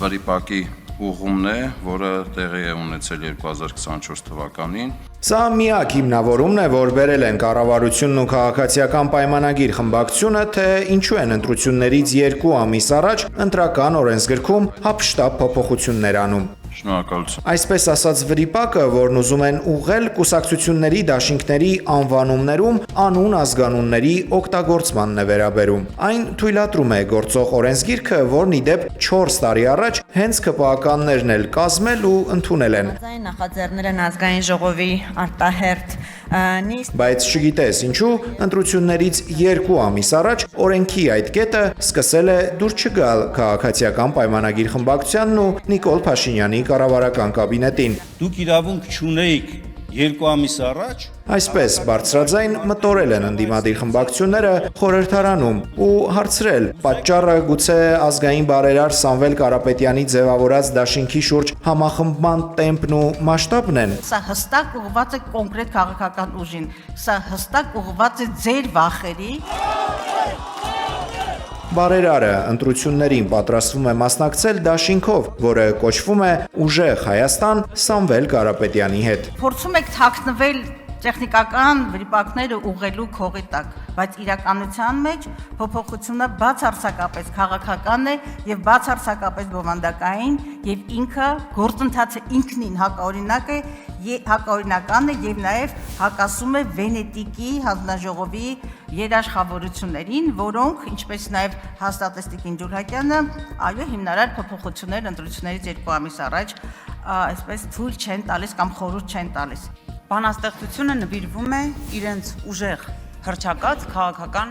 վրիպակի ուղումն է, որը տեղի է ունեցել 2024 թվականին։ Սա միակ հիմնավորումն է, որ բերել են կառավարությունն ու քաղաքացիական պայմանագիր խմբակցությունը, թե ինչու են ընտրություններից 2 ամիս առաջ ընտրական օրենսգրքում հապշտապ փոփոխություններ անում։ Շնորհակալություն։ Այսպես ասած վրիպակը, որն ուզում են ուղղել կուսակցությունների դաշինքների անվանումներում անուն ազգանունների օգտագործմանն է վերաբերում։ Այն թույլատրում է գործող օրենսգիրքը, որն ի դեպ 4 տարի առաջ հենց ԿՊԱ-կաններն էլ կազմել ու ընդունել են։ Նախաձեռնել են ազգային ժողովի արտահերթ նիստ։ Բայց չգիտես ինչու, ընտրություններից 2 ամիս առաջ օրենքի այդ կետը սկսել է դուր չգալ քաղաքացիական պայմանագիր խմբակցությանն ու Նիկոլ Փաշինյանի կառավարական կաբինետին։ Դուք իրավունք չունեիք 2 ամիս առաջ Այսպես բարձրաձայն մտորել են ընդդիմադիր խմբակցությունները խորհրդարանում ու հարցրել, պատճառը գուցե ազգային բարերար Սամվել Կարապետյանի ձևավորած դաշինքի շուրջ համախմբման տեմպն ու մասշտաբն են։ Սա հստակ ուղղված է կոնկրետ քաղաքական ուժին, սա հստակ ուղղված է ձեր վախերի։ Բարերարը ընտրություններին պատրաստվում է մասնակցել դաշինքով, որը կոչվում է Ուժեղ Հայաստան Սամվել Կարապետյանի հետ։ Փորձում եք թաքնվել տեխնիկական վրիպակները ուղղելու քողի տակ, բայց իրականության մեջ փոփոխությունը բացարձակապես քաղաքական է եւ բացարձակապես բովանդակային եւ ինքը գործընթացը ինքնին հակաօրինական է եւ նաեւ հակասում է Վենետիկի հանձնաժողովի երաշխավորություններին, որոնք, ինչպես նաեւ հաստատեց Տիկին Ջուլհակյանը, այո, հիմնարար փոփոխություններ ընտրություններից 2 ամիս առաջ այսպես թույլ չեն տալիս կամ խորհուրդ չեն տալիս։ Բանաստեղծությունը նվիրվում է իրենց ուժեղ հռչակած քաղաքական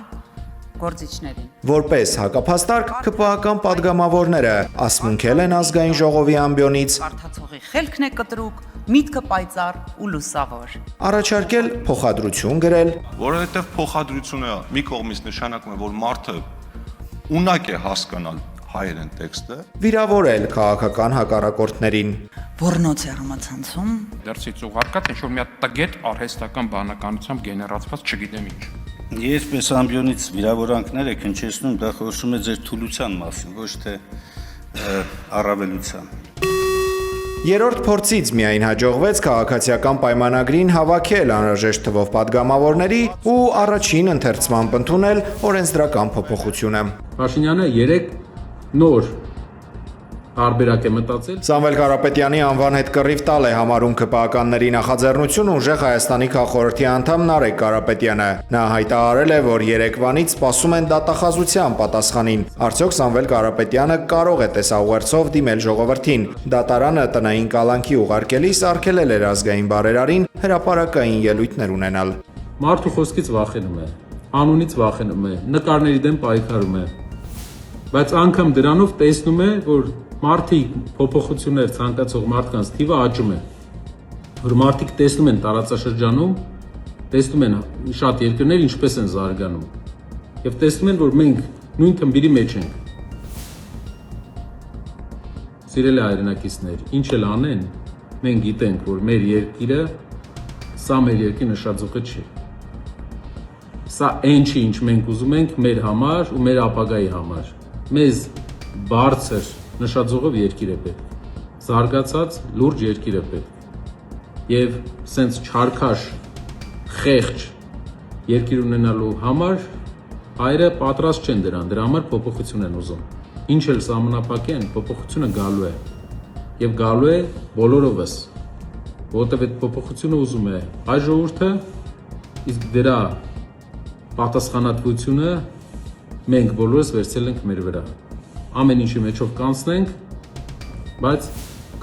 գործիչներին։ Որպես հակափաստարկ ԿՊԱ-ական падգամավորները ասմունքել են ազգային ժողովի ամբիոնից Կարդացողի խելքն է կտրուկ, միտքը պայծառ ու լուսավոր։ առաջարկել փոխադրություն գրել, Որովհետև փոխադրությունը մի կողմից նշանակում է, որ մարդը ունակ է հասկանալ հայերեն տեքստը, վիրավորել քաղաքական հակառակորդներին։ Ոռնոց է համացանցում։ Դրսից ուղարկած ինչ որ մի հատ տգետ արհեստական բանականությամբ գեներացված չգիտեմ ինչ։ Երբես ամբիոնից վիրավորանքներ եք հնչեցնում, դա խոսում է ձեր թուլության մասին, ոչ թե առավելության։ Երրորդ փորձից միայն հաջողվեց քաղաքացիական պայմանագրին հավաքել անհրաժեշտ թվով падգամավորների ու առաջին ընթերցմամբ ընդունել օրենսդրական փոփոխությունը։ Փաշինյանը 3 նոր տարբերակ է մտածել։ Սամվել Կարապետյանի անվան հետ կռիվ տալ է համարում ԿՊԱ-կանների նախաձեռնությունը Ուժեղ Հայաստանի քաղխորհրդի անդամ Նարեկ Կարապետյանը։ Նա հայտարարել է, որ երեկվանից սպասում են դատախազության պատասխանին։ Արդյոք Սամվել Կարապետյանը կարող է տեսաուղերձով դիմել ժողովրդին։ Դատարանը տնային կալանքի ուղարկելիս արգելել էր ազգային բարերարին հրապարակային ելույթներ ունենալ։ Մարդու խոսքից վախենում է, անունից վախենում է, նկարների դեմ պայքարում է։ Բայց անգամ դրանով տեսնում է, որ մարդիկ փոփոխություններ ցանկացող մարդկանց թիվը աճում է, որ մարդիկ տեսնում են տարածաշրջանում, տեսնում են շատ երկրներ ինչպես են զարգանում, եւ տեսնում են, որ մենք նույն թմբիրի մեջ ենք։ Սիրելի հայրենակիցներ, ինչ էլ անեն, մենք գիտենք, որ մեր երկիրը սա մեր երկրի նշաձուղը չի։ Սա այն չի, ինչ մենք ուզում ենք մեր համար ու մեր ապագայի համար։ Մեզ բարձր նշաձողով երկիր է պետք, զարգացած լուրջ երկիր է պետք և սենց չարքաշ, խեղճ երկիր ունենալու համար հայրը պատրաստ չեն դրա համար փոփոխություն են ուզում, ինչ էլ սահմանափակեն, փոփոխությունը գալու է և գալու է բոլորովս, որովհետև այդ փոփոխությունը ուզում է հայ ժողովուրդը, իսկ դրա պատասխանատվությունը մենք բոլորս վերցրել ենք մեր վրա։ Ամեն ինչի մեջով կանցնենք, բայց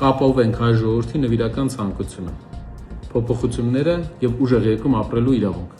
կապովենք հայ ժողովրդի նվիրական ցանկությունը, փոփոխությունները եւ ուժեղ երկրում ապրելու իրավունք։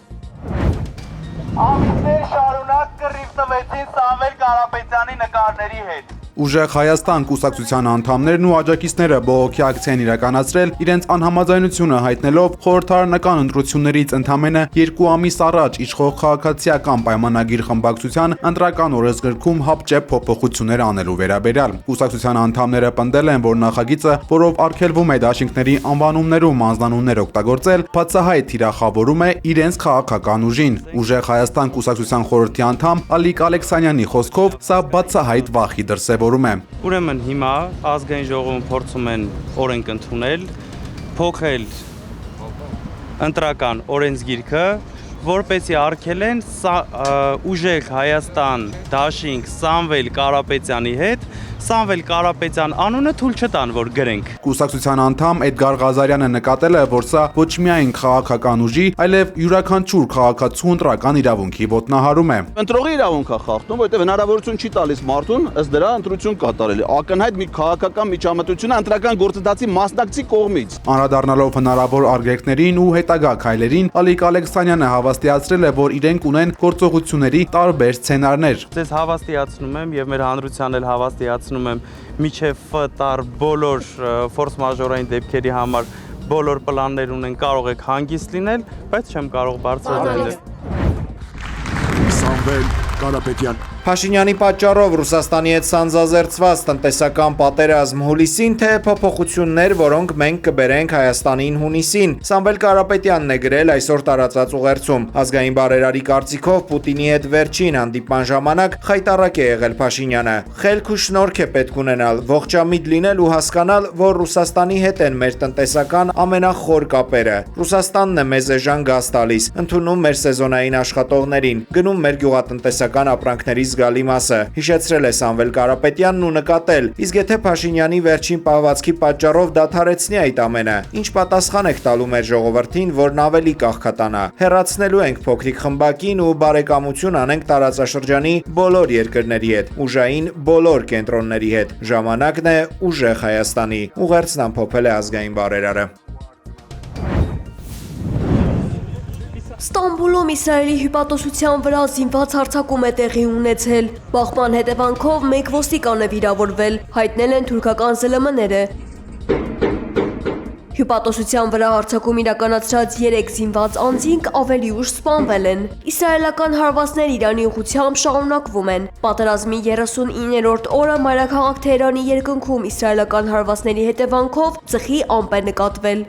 Ամիսներ շարունակ կռիվ տվեցին Սամվել Կարապետյանի նկարների հետ։ Ուժեղ Հայաստան կուսակցության անդամներն ու աջակիցները բողոքի ակցիա են իրականացրել իրենց անհամաձայնությունը հայտնելով խորհրդարանական ընտրություններից ընդամենը 2 ամիս առաջ իշխող քաղաքացիական պայմանագիր խմբակցության ընտրական օրենսգրքում հապճեպ փոփոխություններ անելու վերաբերյալ։ Կուսակցության անդամները պնդել են, որ նախագիծը, որով արգելվում է դաշինքների անվանումներում անձնանուններ օգտագործել, բացահայտ թիրախավորում է իրենց քաղաքական ուժին։ Ուժեղ Հայաստան կուսակցության խորհրդի անդամ Ալիկ Ալեքսանյանի խոսքով սա բացահայտ վախի դրսևորում կարևորում է։ Ուրեմն հիմա ազգային ժողովում փորձում են օրենք ընդունել, փոխել ընտրական օրենսգիրքը, որպեսզի արգելեն ուժեղ Հայաստան դաշինք Սամվել Կարապետյանի հետ Սամվել Կարապետյան անունը թույլ չտան, որ գրենք։ Կուսակցության անդամ Էդգար Ղազարյանը նկատել է, որ սա ոչ միայն քաղաքական ուժի, այլև յուրաքանչյուր քաղաքացու ընտրական իրավունքի ոտնահարում է։ Ընտրողի իրավունք է խախտում, որովհետև հնարավորություն չի տալիս մարդուն ըստ դրա ընտրություն կատարել։ Ակնհայտ մի քաղաքական միջամտություն ընտրական գործընթացի մասնակցի կողմից։ Անդրադառնալով հնարավոր արգելքներին ու հետագա քայլերին, Ալիկ Ալեքսանյանը հավաստիացրել է, որ իրենք ունեն գործողությունների տարբեր սցենարներ։ Ձեզ հավաստիացնում եմ եւ մեր հանրությանն էլ հավաստիացնում եմ միջև տար բոլոր ֆորս մաժորային դեպքերի համար բոլոր պլաններ ունեն, կարող եք հանգիստ լինել, բայց չեմ կարող բարձրացնել։ Սամվել Կարապետյան Փաշինյանի պատճառով Ռուսաստանի հետ սանձազերծված տնտեսական պատերազմ հուլիսին, թե փոփոխություններ, որոնք մենք կբերենք Հայաստանին հունիսին, Սամվել Կարապետյանն է գրել այսօր տարածած ուղերձում։ Ազգային բարերարի կարծիքով Պուտինի հետ վերջին հանդիպման ժամանակ խայտառակ է եղել Փաշինյանը։ Խելք ու շնորհք է պետք ունենալ, ողջամիտ լինել ու հասկանալ, որ Ռուսաստանի հետ են մեր տնտեսական ամենախոր կապերը։ Ռուսաստանն է մեզ էժան գազ տալիս, ընդունում մեր սեզոնային աշխատողներին, գնում մեր գյուղատնտեսական ապրանքների զգալի մասը, հիշեցրել է Սամվել Կարապետյանն ու նկատել, իսկ եթե Փաշինյանի վերջին պահվածքի պատճառով դադարեցնի այդ ամենը, ինչ պատասխան եք տալու մեր ժողովրդին, որն ավելի կաղքատանա։ Հեռացնելու ենք փոքրիկ խմբակին ու բարեկամություն անենք տարածաշրջանի բոլոր երկրների հետ, ուժային բոլոր կենտրոնների հետ։ Ժամանակն է ուժեղ Հայաստանի։ Ուղերձն ամփոփել է ազգային բարերարը։ Ստամբուլում Իսրայելի հյուպատոսության վրա զինված հարձակում է տեղի ունեցել։ Բախման հետևանքով մեկ ոստիկան է վիրավորվել, հայտնել են թուրքական ԶԼՄ-ները։ Հյուպատոսության վրա հարձակում իրականացրած 3 զինված անձինք ավելի ուշ սպանվել են։ Իսրայելական հարվածներ Իրանի ուղղությամբ շարունակվում են։ Պատերազմի 39-րդ օրը մայրաքաղաք Թեհրանի երկնքում իսրայելական հարվածների հետևանքով ծխի ամպ է նկատվել։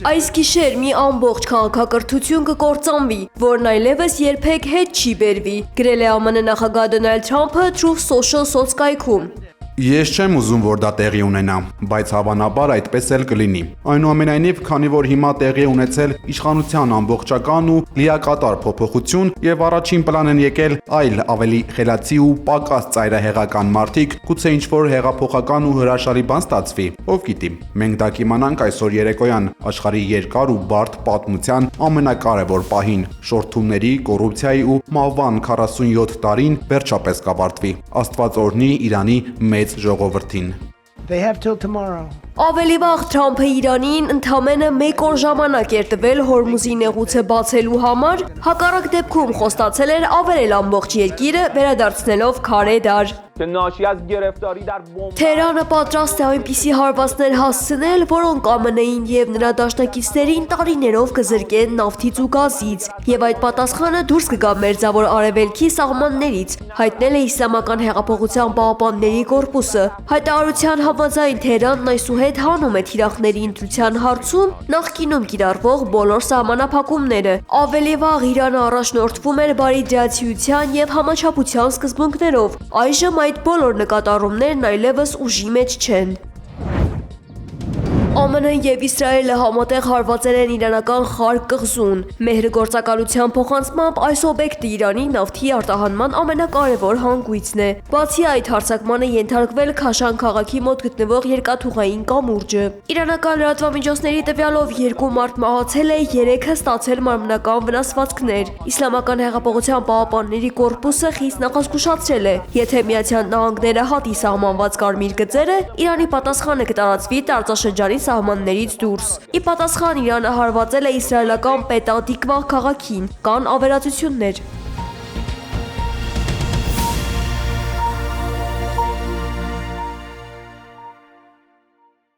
Այս գիշեր մի ամբողջ քաղաքակրթություն կկործանվի, որն այլևս երբեք հետ չի բերվի, գրել է ԱՄՆ նախագահ Դոնալդ Թրամփը Truth Social սոցկայքում։ Ես չեմ ուզում, որ դա տեղի ունենա, բայց հավանաբար այդպես էլ կլինի։ Այնուամենայնիվ, քանի որ հիմա տեղի ունեցել իշխանության ամբողջական ու լիակատար փոփոխություն եւ առաջին պլան են եկել այլ ավելի խելացի ու պակաս ծայրահեղական մարդիկ, գուցե ինչ-որ հեղափոխական ու հրաշալի բան ստացվի, ով գիտի։ Մենք դա կիմանանք այսօր երեկոյան աշխարհի երկար ու բարդ պատմության ամենակարևոր պահին։ Շորթումների, կոռուպցիայի ու մահվան 47 տարին վերջապես կավարտվի։ Աստված օրհնի Իրանի մեծ ժողովրդին։ Ավելի վաղ Թրամփը Իրանին ընդամենը 1 օր ժամանակ էր տվել Հորմուզի նեղուցը բացելու համար, հակառակ դեպքում խոստացել էր ավերել ամբողջ երկիրը, վերադարձնելով քարե դար։ Թեհրանը պատրաստ է այնպիսի հարվածներ հասցնել, որոնք ԱՄՆ-ին եւ նրա դաշնակիցներին տարիներով կզրկեն նավթից ու գազից, եւ այդ պատասխանը դուրս կգա Մերձավոր Արևելքի սահմաններից, հայտնել է Իսլամական հեղափոխության պահապանների կորպուսը։ Հայտարարության համաձայն Թեհրանն այսուհետ հանում է թիրախների ընտրության հարցում նախկինում կիրառվող բոլոր սահմանափակումները։ Ավելի վաղ Իրանը առաջնորդվում էր բարիդրացիության եւ համաչափության սկզբունքներով։ Այժմ այդ բոլոր նկատառումներն այլևս ուժի մեջ չեն։ ԱՄՆ-ն եւ Իսրայելը համատեղ հարվածել են իրանական Խարկ կղզուն։ Մեհր գործակալության փոխանցմամբ այս օբյեկտը Իրանի նավթի արտահանման ամենակարևոր հանգույցն է։ Բացի այդ, հարձակմանը ենթարկվել Քաշան քաղաքի մոտ գտնվող երկաթուղային կամուրջը։ Իրանական լրատվամիջոցների տվյալով 2 մարդ մահացել է, 3-ը ստացել մարմնական վնասվածքներ։ Իսլամական հեղափոխության պահապանների կորպուսը խիստ նախազգուշացրել է, եթե Միացյալ Նահանգները հատի սահմանված կարմիր գծերը, Իրանի պատասխանը կտարածվի տարածաշրջանի սահմաններից դուրս։ Ի պատասխան Իրանը հարվածել է իսրայելական Պետա Տիկվա քաղաքին, կան ավերածություններ։